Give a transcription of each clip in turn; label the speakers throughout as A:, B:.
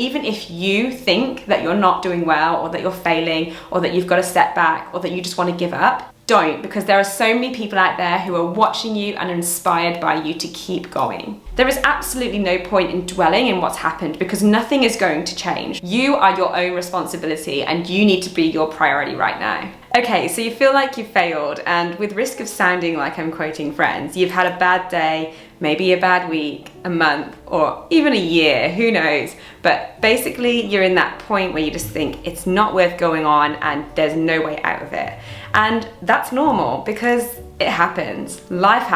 A: Even if you think that you're not doing well, or that you're failing, or that you've got a setback, or that you just want to give up, don't, because there are so many people out there who are watching you and are inspired by you to keep going. There is absolutely no point in dwelling in what's happened because nothing is going to change. You are your own responsibility and you need to be your priority right now. Okay, so you feel like you failed, and with risk of sounding like I'm quoting Friends, you've had a bad day, maybe a bad week, a month, or even a year, who knows? But basically you're in that point where you just think it's not worth going on and there's no way out of it. And that's normal because it happens. Life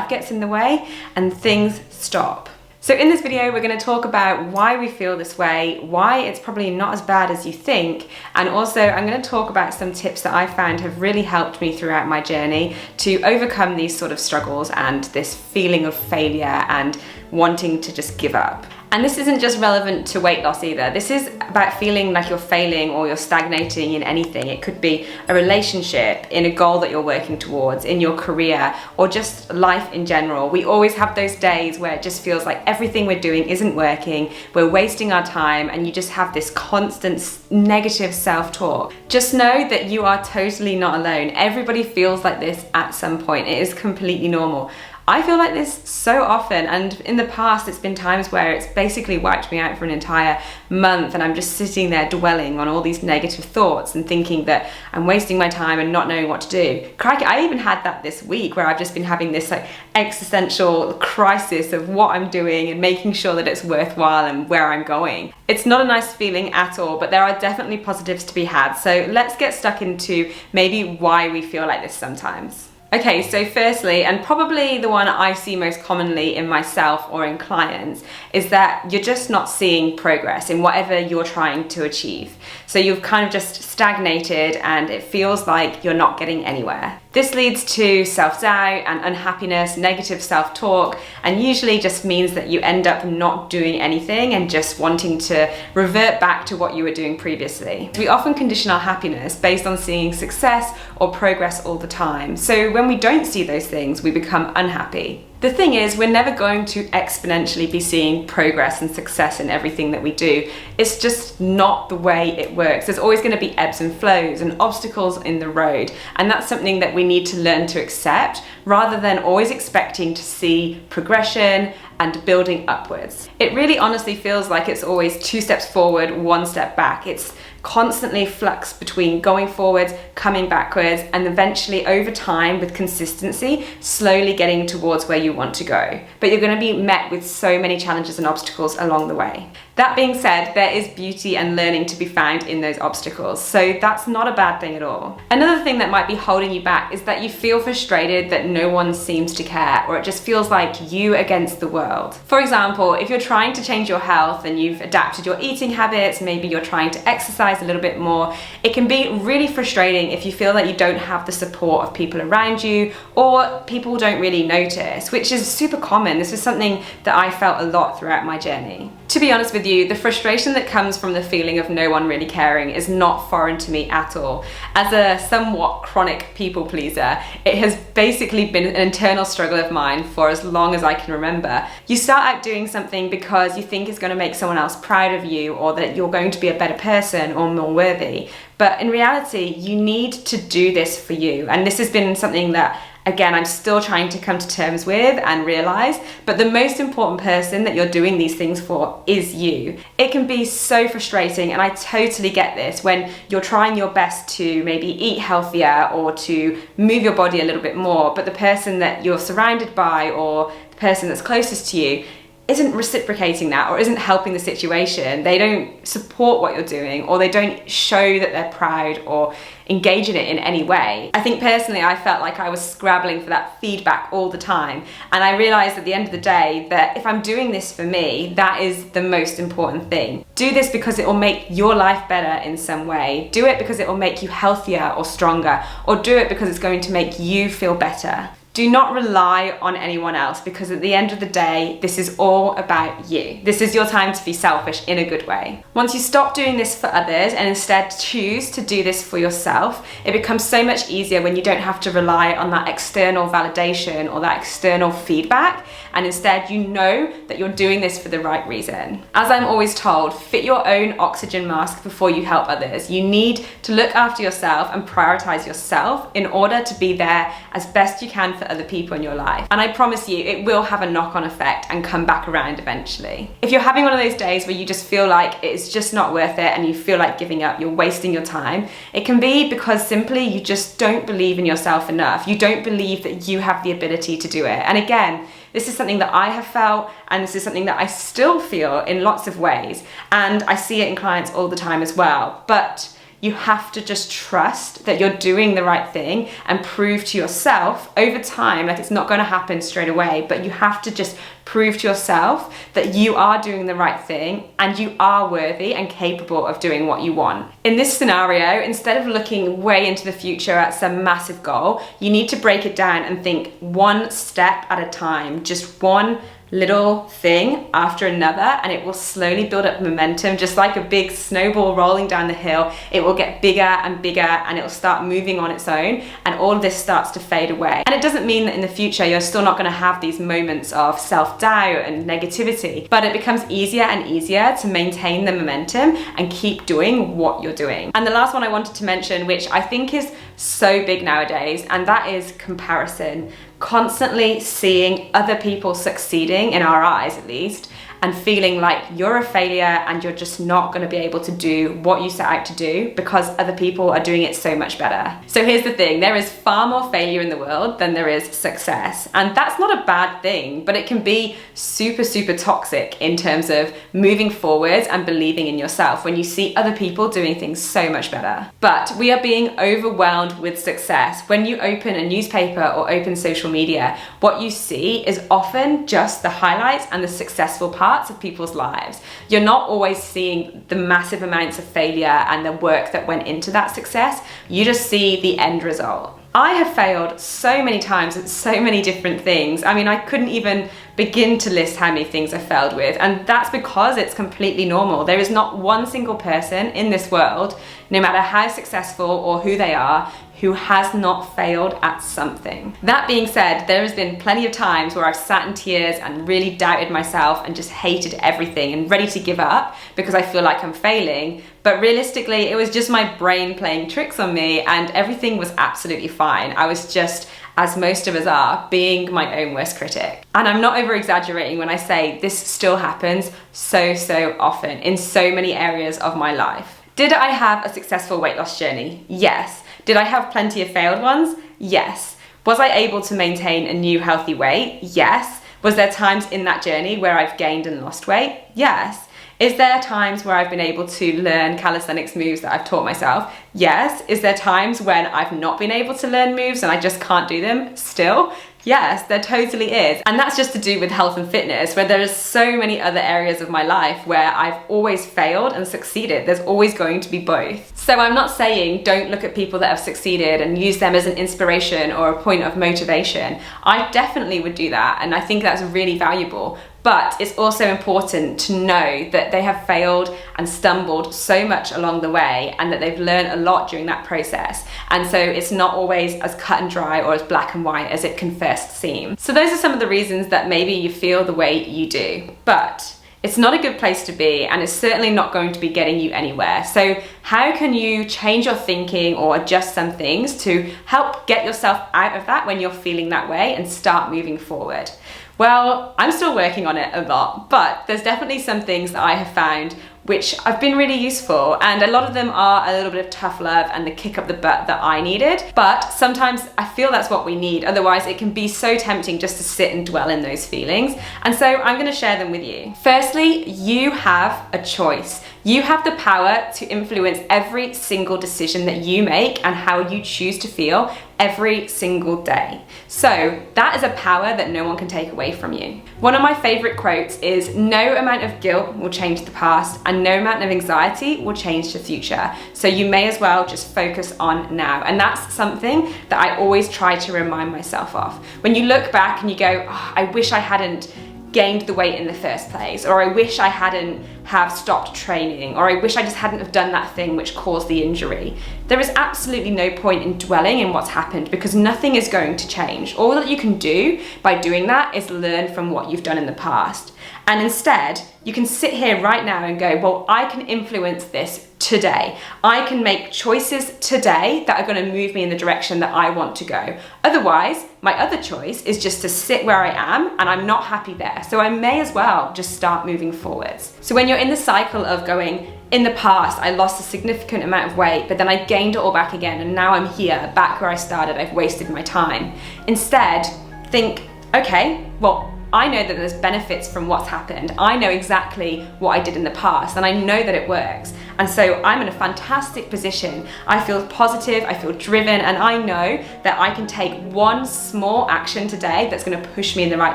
A: gets in the way and things stop. So in this video, we're going to talk about why we feel this way, why it's probably not as bad as you think, and also I'm going to talk about some tips that I found have really helped me throughout my journey to overcome these sort of struggles and this feeling of failure and wanting to just give up. And this isn't just relevant to weight loss either. This is about feeling like you're failing or you're stagnating in anything. It could be a relationship, in a goal that you're working towards, in your career, or just life in general. We always have those days where it just feels like everything we're doing isn't working, we're wasting our time, and you just have this constant negative self-talk. Just know that you are totally not alone. Everybody feels like this at some point. It is completely normal. I feel like this so often, and in the past it's been times where it's basically wiped me out for an entire month and I'm just sitting there dwelling on all these negative thoughts and thinking that I'm wasting my time and not knowing what to do. Crikey, I even had that this week where I've just been having this like existential crisis of what I'm doing and making sure that it's worthwhile and where I'm going. It's not a nice feeling at all, but there are definitely positives to be had. So let's get stuck into maybe why we feel like this sometimes. Okay, so firstly, and probably the one I see most commonly in myself or in clients, is that you're just not seeing progress in whatever you're trying to achieve. So you've kind of just stagnated and it feels like you're not getting anywhere. This leads to self-doubt and unhappiness, negative self-talk, and usually just means that you end up not doing anything and just wanting to revert back to what you were doing previously. We often condition our happiness based on seeing success or progress all the time. So when we don't see those things, we become unhappy. The thing is, we're never going to exponentially be seeing progress and success in everything that we do. It's just not the way it works. There's always going to be ebbs and flows and obstacles in the road. And that's something that we need to learn to accept rather than always expecting to see progression and building upwards. It really honestly feels like it's always 2 steps forward, 1 step back. It's constantly flux between going forwards, coming backwards, and eventually over time with consistency, slowly getting towards where you want to go. But you're going to be met with so many challenges and obstacles along the way. That being said, there is beauty and learning to be found in those obstacles, so that's not a bad thing at all. Another thing that might be holding you back is that you feel frustrated that no one seems to care, or it just feels like you against the world. For example, if you're trying to change your health and you've adapted your eating habits, maybe you're trying to exercise a little bit more, it can be really frustrating if you feel that you don't have the support of people around you, or people don't really notice, which is super common. This is something that I felt a lot throughout my journey. To be honest with you, the frustration that comes from the feeling of no one really caring is not foreign to me at all. As a somewhat chronic people pleaser, it has basically been an internal struggle of mine for as long as I can remember. You start out doing something because you think it's going to make someone else proud of you, or that you're going to be a better person or more worthy. But in reality, you need to do this for you. And this has been something that, again, I'm still trying to come to terms with and realize, but the most important person that you're doing these things for is you. It can be so frustrating, and I totally get this, when you're trying your best to maybe eat healthier or to move your body a little bit more, but the person that you're surrounded by or the person that's closest to you isn't reciprocating that or isn't helping the situation. They don't support what you're doing, or they don't show that they're proud or engage in it in any way. I think personally I felt like I was scrabbling for that feedback all the time, and I realized at the end of the day that if I'm doing this for me, that is the most important thing. Do this because it will make your life better in some way. Do it because it will make you healthier or stronger, or do it because it's going to make you feel better. Do not rely on anyone else, because at the end of the day, this is all about you. This is your time to be selfish in a good way. Once you stop doing this for others and instead choose to do this for yourself, it becomes so much easier when you don't have to rely on that external validation or that external feedback, and instead you know that you're doing this for the right reason. As I'm always told, fit your own oxygen mask before you help others. You need to look after yourself and prioritize yourself in order to be there as best you can for other people in your life. And I promise you, it will have a knock-on effect and come back around eventually. If you're having one of those days where you just feel like it's just not worth it and you feel like giving up, you're wasting your time, it can be because simply you just don't believe in yourself enough. You don't believe that you have the ability to do it. And again, this is something that I have felt, and this is something that I still feel in lots of ways. And I see it in clients all the time as well. But you have to just trust that you're doing the right thing and prove to yourself over time, like it's not going to happen straight away, but you have to just prove to yourself that you are doing the right thing and you are worthy and capable of doing what you want. In this scenario, instead of looking way into the future at some massive goal, you need to break it down and think one step at a time, just one little thing after another, and it will slowly build up momentum, just like a big snowball rolling down the hill. It will get bigger and bigger, and it will start moving on its own, and all of this starts to fade away. And it doesn't mean that in the future you're still not going to have these moments of self-doubt and negativity, but it becomes easier and easier to maintain the momentum and keep doing what you're doing. And the last one I wanted to mention, which I think is so big nowadays, and that is comparison. Constantly seeing other people succeeding, in our eyes at least, and feeling like you're a failure and you're just not going to be able to do what you set out to do because other people are doing it so much better. So here's the thing, there is far more failure in the world than there is success. And that's not a bad thing, but it can be super, super toxic in terms of moving forwards and believing in yourself when you see other people doing things so much better. But we are being overwhelmed with success. When you open a newspaper or open social media, what you see is often just the highlights and the successful parts of people's lives. You're not always seeing the massive amounts of failure and the work that went into that success. You just see the end result. I have failed so many times at so many different things. I mean, I couldn't even begin to list how many things I failed with, and that's because it's completely normal. There is not one single person in this world, no matter how successful or who they are, who has not failed at something. That being said, there has been plenty of times where I've sat in tears and really doubted myself and just hated everything and ready to give up because I feel like I'm failing. But realistically, it was just my brain playing tricks on me, and everything was absolutely fine. I was just, as most of us are, being my own worst critic. And I'm not over exaggerating when I say this still happens so often in so many areas of my life. Did I have a successful weight loss journey? Yes. Did I have plenty of failed ones? Yes. Was I able to maintain a new healthy weight? Yes. Was there times in that journey where I've gained and lost weight? Yes. Is there times where I've been able to learn calisthenics moves that I've taught myself? Yes. Is there times when I've not been able to learn moves and I just can't do them still? Yes, there totally is. And that's just to do with health and fitness, where there are so many other areas of my life where I've always failed and succeeded. There's always going to be both. So I'm not saying don't look at people that have succeeded and use them as an inspiration or a point of motivation. I definitely would do that, and I think that's really valuable. But it's also important to know that they have failed and stumbled so much along the way, and that they've learned a lot during that process. And so it's not always as cut and dry or as black and white as it can first seem. So those are some of the reasons that maybe you feel the way you do. But it's not a good place to be, and it's certainly not going to be getting you anywhere. So how can you change your thinking or adjust some things to help get yourself out of that when you're feeling that way and start moving forward? Well, I'm still working on it a lot, but there's definitely some things that I have found which have been really useful, and a lot of them are a little bit of tough love and the kick up the butt that I needed. But sometimes I feel that's what we need, otherwise it can be so tempting just to sit and dwell in those feelings. And so I'm going to share them with you. Firstly, you have a choice. You have the power to influence every single decision that you make and how you choose to feel every single day. So that is a power that no one can take away from you. One of my favorite quotes is, no amount of guilt will change the past and no amount of anxiety will change the future. So you may as well just focus on now. And that's something that I always try to remind myself of. When you look back and you go, oh, I wish I hadn't gained the weight in the first place, or I wish I hadn't have stopped training, or I wish I just hadn't have done that thing which caused the injury. There is absolutely no point in dwelling in what's happened because nothing is going to change. All that you can do by doing that is learn from what you've done in the past. And instead, you can sit here right now and go, well, I can influence this today. I can make choices today that are going to move me in the direction that I want to go. Otherwise, my other choice is just to sit where I am and I'm not happy there. So I may as well just start moving forwards. So when you're in the cycle of going, in the past, I lost a significant amount of weight, but then I gained it all back again and now I'm here, back where I started, I've wasted my time. Instead, think, okay, well, I know that there's benefits from what's happened. I know exactly what I did in the past and I know that it works. And so I'm in a fantastic position. I feel positive, I feel driven, and I know that I can take one small action today that's going to push me in the right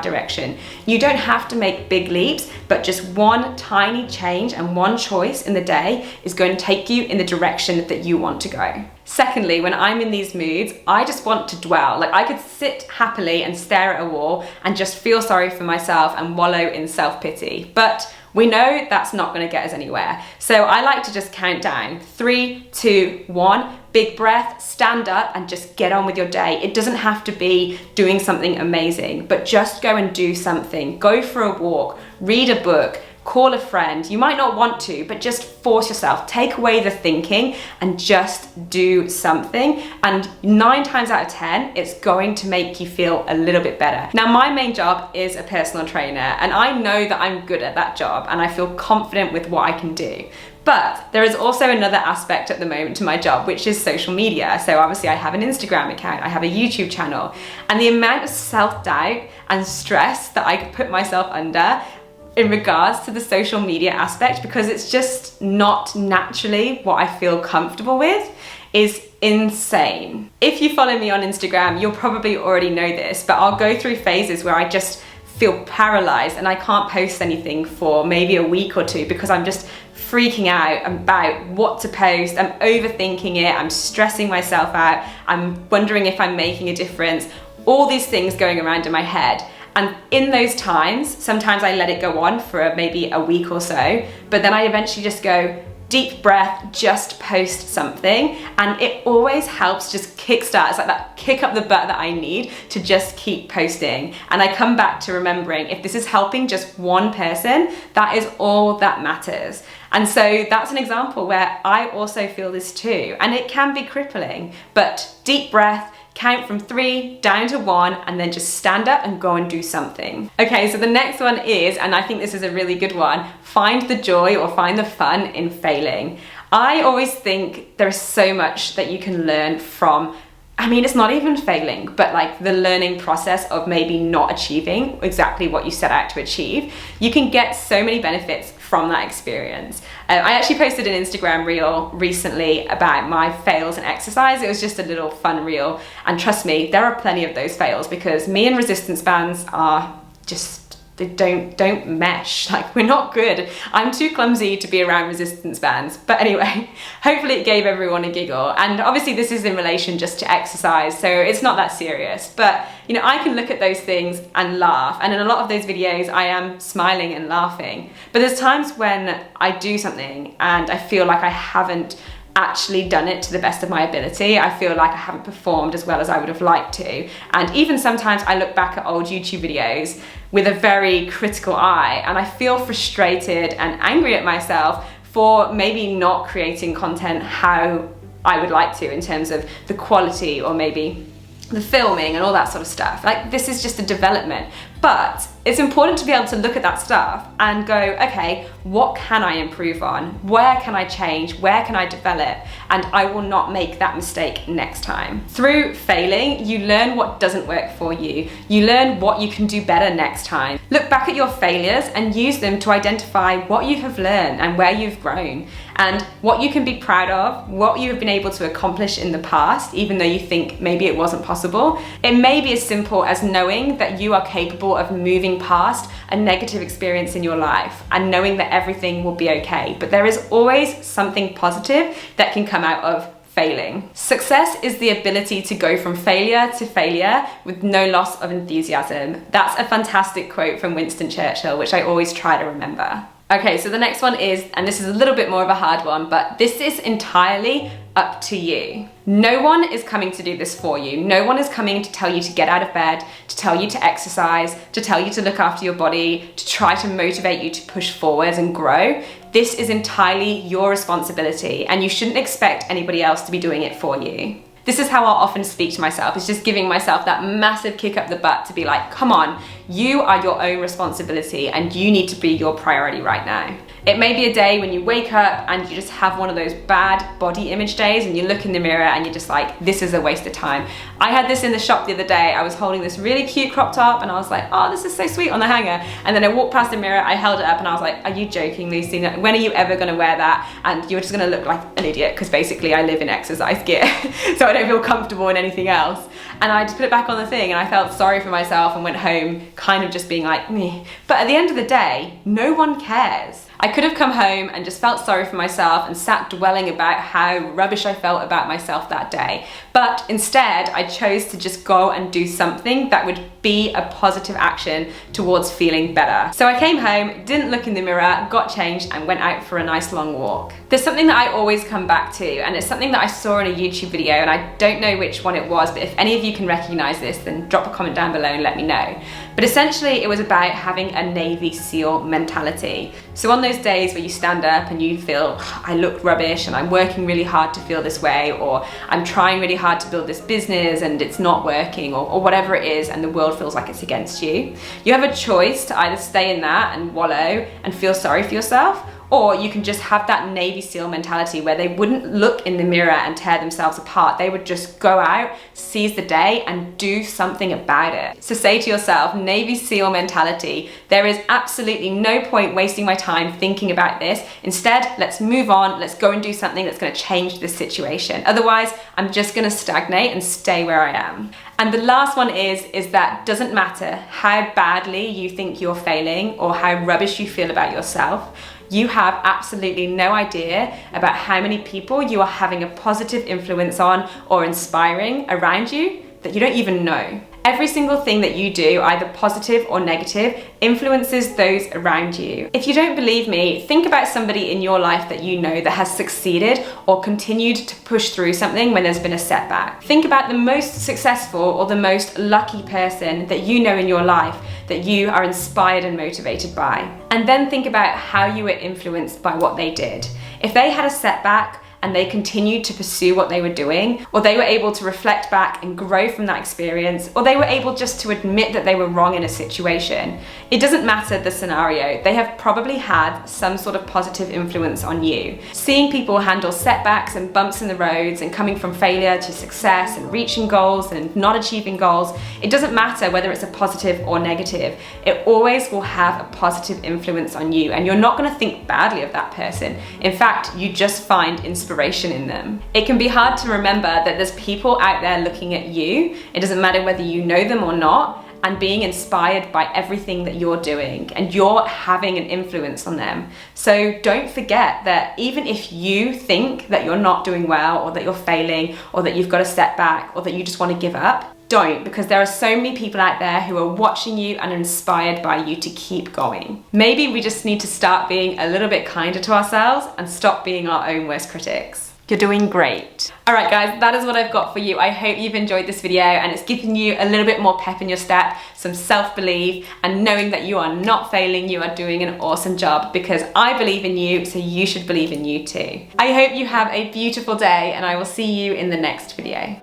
A: direction. You don't have to make big leaps, but just one tiny change and one choice in the day is going to take you in the direction that you want to go. Secondly, when I'm in these moods, I just want to dwell. Like I could sit happily and stare at a wall and just feel sorry for myself and wallow in self-pity. But we know that's not going to get us anywhere. So I like to just count down. 3, 2, 1, big breath, stand up and just get on with your day. It doesn't have to be doing something amazing, but just go and do something. Go for a walk, read a book, call a friend. You might not want to, but just force yourself. Take away the thinking and just do something. And 9 times out of 10, it's going to make you feel a little bit better. Now, my main job is a personal trainer, and I know that I'm good at that job and I feel confident with what I can do. But there is also another aspect at the moment to my job, which is social media. So obviously I have an Instagram account, I have a YouTube channel, and the amount of self-doubt and stress that I could put myself under in regards to the social media aspect, because it's just not naturally what I feel comfortable with, is insane. If you follow me on Instagram, you'll probably already know this, but I'll go through phases where I just feel paralyzed and I can't post anything for maybe a week or two because I'm just freaking out about what to post. I'm overthinking it, I'm stressing myself out, I'm wondering if I'm making a difference, all these things going around in my head. And in those times, sometimes I let it go on for maybe a week or so, but then I eventually just go, deep breath, just post something. And it always helps just kickstart. It's like that kick up the butt that I need to just keep posting. And I come back to remembering, if this is helping just one person, that is all that matters. And so that's an example where I also feel this too. And it can be crippling, but deep breath, count from 3 down to 1, and then just stand up and go and do something. Okay, so the next one is, and I think this is a really good one, find the joy or find the fun in failing. I always think there is so much that you can learn from, I mean, it's not even failing, but like the learning process of maybe not achieving exactly what you set out to achieve. You can get so many benefits from that experience. I actually posted an Instagram reel recently about my fails in exercise. It was just a little fun reel. And trust me, there are plenty of those fails because me and resistance bands are just, they don't mesh. Like, we're not good. I'm too clumsy to be around resistance bands. But anyway, hopefully it gave everyone a giggle. And obviously this is in relation just to exercise, so it's not that serious. But you know, I can look at those things and laugh. And in a lot of those videos, I am smiling and laughing. But there's times when I do something and I feel like I haven't actually done it to the best of my ability. I feel like I haven't performed as well as I would have liked to. And even sometimes I look back at old YouTube videos with a very critical eye and I feel frustrated and angry at myself for maybe not creating content how I would like to in terms of the quality or maybe the filming and all that sort of stuff. Like, this is just a development. But it's important to be able to look at that stuff and go, okay, what can I improve on? Where can I change? Where can I develop? And I will not make that mistake next time. Through failing, you learn what doesn't work for you. You learn what you can do better next time. Look back at your failures and use them to identify what you have learned and where you've grown, and what you can be proud of, what you have been able to accomplish in the past, even though you think maybe it wasn't possible. It may be as simple as knowing that you are capable of moving past a negative experience in your life and knowing that everything will be okay. But there is always something positive that can come out of failing. Success is the ability to go from failure to failure with no loss of enthusiasm. That's a fantastic quote from Winston Churchill, which I always try to remember. Okay, so the next one is, and this is a little bit more of a hard one, but this is entirely up to you. No one is coming to do this for you. No one is coming to tell you to get out of bed, to tell you to exercise, to tell you to look after your body, to try to motivate you to push forwards and grow. This is entirely your responsibility, and you shouldn't expect anybody else to be doing it for you. This is how I'll often speak to myself. It's just giving myself that massive kick up the butt to be like, come on, you are your own responsibility and you need to be your priority right now. It may be a day when you wake up and you just have one of those bad body image days and you look in the mirror and you're just like, this is a waste of time. I had this in the shop the other day. I was holding this really cute crop top and I was like, oh, this is so sweet on the hanger. And then I walked past the mirror, I held it up and I was like, are you joking, Lucy? When are you ever gonna wear that? And you're just gonna look like an idiot, because basically I live in exercise gear. So I don't feel comfortable in anything else. And I just put it back on the thing and I felt sorry for myself and went home kind of just being like, meh. But at the end of the day, no one cares. I could have come home and just felt sorry for myself and sat dwelling about how rubbish I felt about myself that day. But instead, I chose to just go and do something that would be a positive action towards feeling better. So I came home, didn't look in the mirror, got changed and went out for a nice long walk. There's something that I always come back to, and it's something that I saw in a YouTube video, and I don't know which one it was, but if any of you can recognize this, then drop a comment down below and let me know. But essentially it was about having a Navy SEAL mentality. So on those days where you stand up and you feel, I look rubbish and I'm working really hard to feel this way, or I'm trying really hard to build this business and it's not working, or whatever it is, and the world feels like it's against you, you have a choice to either stay in that and wallow and feel sorry for yourself, or you can just have that Navy SEAL mentality where they wouldn't look in the mirror and tear themselves apart. They would just go out, seize the day, and do something about it. So say to yourself, Navy SEAL mentality, there is absolutely no point wasting my time thinking about this. Instead, let's move on, let's go and do something that's gonna change this situation. Otherwise, I'm just gonna stagnate and stay where I am. And the last one is that doesn't matter how badly you think you're failing or how rubbish you feel about yourself, you have absolutely no idea about how many people you are having a positive influence on or inspiring around you that you don't even know. Every single thing that you do, either positive or negative, influences those around you. If you don't believe me, think about somebody in your life that you know that has succeeded or continued to push through something when there's been a setback. Think about the most successful or the most lucky person that you know in your life that you are inspired and motivated by. And then think about how you were influenced by what they did. If they had a setback, and they continued to pursue what they were doing, or they were able to reflect back and grow from that experience, or they were able just to admit that they were wrong in a situation. It doesn't matter the scenario, they have probably had some sort of positive influence on you. Seeing people handle setbacks and bumps in the roads and coming from failure to success and reaching goals and not achieving goals, it doesn't matter whether it's a positive or negative, it always will have a positive influence on you, and you're not going to think badly of that person. In fact, you just find inspiration in them. It can be hard to remember that there's people out there looking at you. It doesn't matter whether you know them or not, and being inspired by everything that you're doing, and you're having an influence on them. So don't forget that even if you think that you're not doing well, or that you're failing, or that you've got a setback, or that you just want to give up, don't, because there are so many people out there who are watching you and inspired by you to keep going. Maybe we just need to start being a little bit kinder to ourselves and stop being our own worst critics. You're doing great. All right guys, that is what I've got for you. I hope you've enjoyed this video and it's given you a little bit more pep in your step, some self-belief, and knowing that you are not failing, you are doing an awesome job, because I believe in you, so you should believe in you too. I hope you have a beautiful day, and I will see you in the next video.